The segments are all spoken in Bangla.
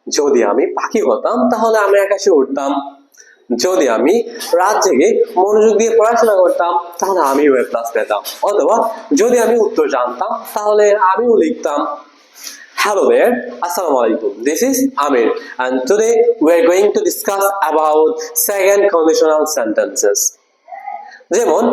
যদি আমি পাখি হতাম তাহলে আমি আকাশে উঠতাম। যদি আমি রাত জেগে মনোযোগ দিয়ে পড়াশোনা করতাম তাহলে আমিও A+ পেতাম। অথবা যদি আমি উত্তর জানতাম তাহলে আমিও লিখতাম। Hello there, Assalamu alaikum. This is Amir, and today we are going to discuss about second conditional sentences. যেমন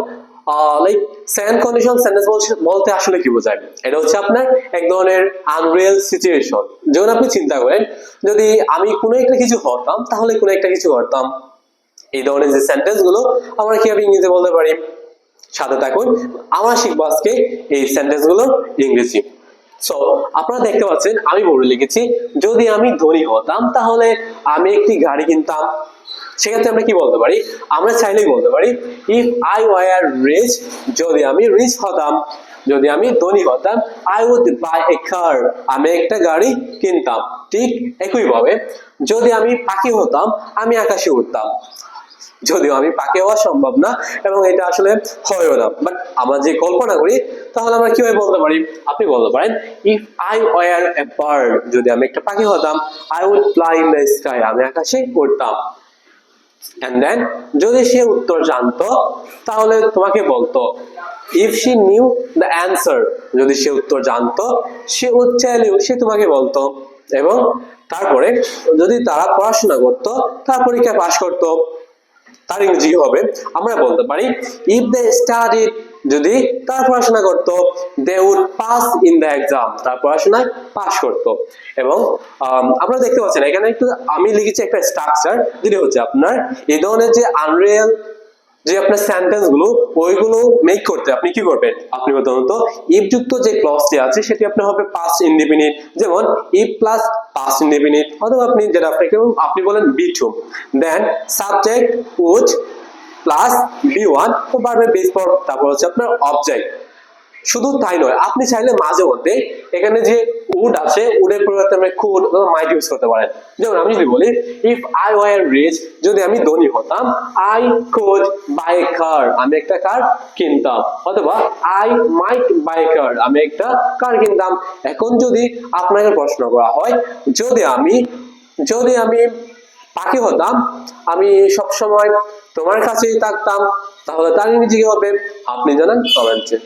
লাইক সেকেন্ড কন্ডিশনাল সেন্টেন্স বলতে আসলে কি বোঝায়? এটা হচ্ছে আপনার এক ধরনের আনরিয়েল সিচুয়েশন। যেমন আপনি চিন্তা করেন, যদি আমি কোনো একটা কিছু হতাম তাহলে কোনো একটা কিছু করতাম। এই ধরনের যে সেন্টেন্স গুলো আমরা কিভাবে ইংরেজিতে বলতে পারি? সাথে থাকুন, আমরা শিখবো আজকে এই সেন্টেন্স গুলোর ইংরেজি। সো আপনারা দেখতে পাচ্ছেন আমি বোর্ডে লিখেছি, যদি আমি ধনী হতাম তাহলে আমি একটি গাড়ি কিনতাম। সেক্ষেত্রে আমরা কি বলতে পারি? আমরা চাইলেই বলতে পারি ইফ আই ওয়ার রিচ, যদি আমি রিচ হতাম, যদি আমি ধনী হতাম, আই উড বাই এ কার, আমি একটা গাড়ি কিনতাম। ঠিক একইভাবে যদি আমি পাখি হতাম আমি আকাশে উঠতাম। যদিও আমি পাখি হওয়া সম্ভব না এবং এটা আসলে হয়ও না, বাট আমরা যে কল্পনা করি তাহলে আমরা কিভাবে বলতে পারি? আপনি বলতে পারেন if I were a bird, যদি আমি একটা পাখি হতাম, I would fly in the sky, আমি আকাশে উড়তাম। And then যদি সে উত্তর জানতো তাহলে তোমাকে বলতো if she knew the answer, যদি সে উত্তর জানতো she would tell you, সে তোমাকে বলতো। এবং তারপরে যদি তারা পড়াশোনা করতো, তার পরীক্ষা পাশ করতো, তার ইংরেজি হবে আমরা বলতে পারি if they studied, যদি তারা পড়াশোনা করতো, they would pass in the exam, তার পড়াশোনায় পাশ করতো। এবং আপনারা দেখতে পাচ্ছেন এখানে একটু আমি লিখেছি একটা স্ট্রাকচার, যেটা হচ্ছে আপনার এই ধরনের যে আনরিয়েল যে আপনার সেন্টেন্স গুলো ওইগুলো মেক করতে আপনি কি করবেন? আপনি প্রথমত ইফ যুক্ত যে ক্লজটি আছে সেটি আপনার হবে পাস্ট ইনডিফিনিট, যেমন ইফ প্লাস পাস্ট ইনডিফিনিট, অথবা আপনি যেটা আপনি বলেন be to, then subject would plus বি1 ও ভার্বের বেস ফর্ম, তারপর হচ্ছে আপনার অবজেক্ট। শুধু তাই নয়, আপনি চাইলে মাঝে মধ্যে এখানে যে উড আছে উডের পরিবর্তে আপনি কুড অথবা মাইট ইউজ করতে পারেন। যেমন আমি যদি বলি ইফ আই ওয়ার রিচ, যদি আমি ধনী হতাম, আই কুড বাই এ কার, আমি একটা কার কিনতাম। অথবা আই মাইট বাই এ কার, আমি একটা কার কিনতাম। এখন যদি আপনাকে প্রশ্ন করা হয় যদি আমি পাখি হতাম, আমি সবসময় তোমার কাছেই থাকতাম, তাহলে তার ইংরেজি কি হবে? আপনি জানান কমেন্টে।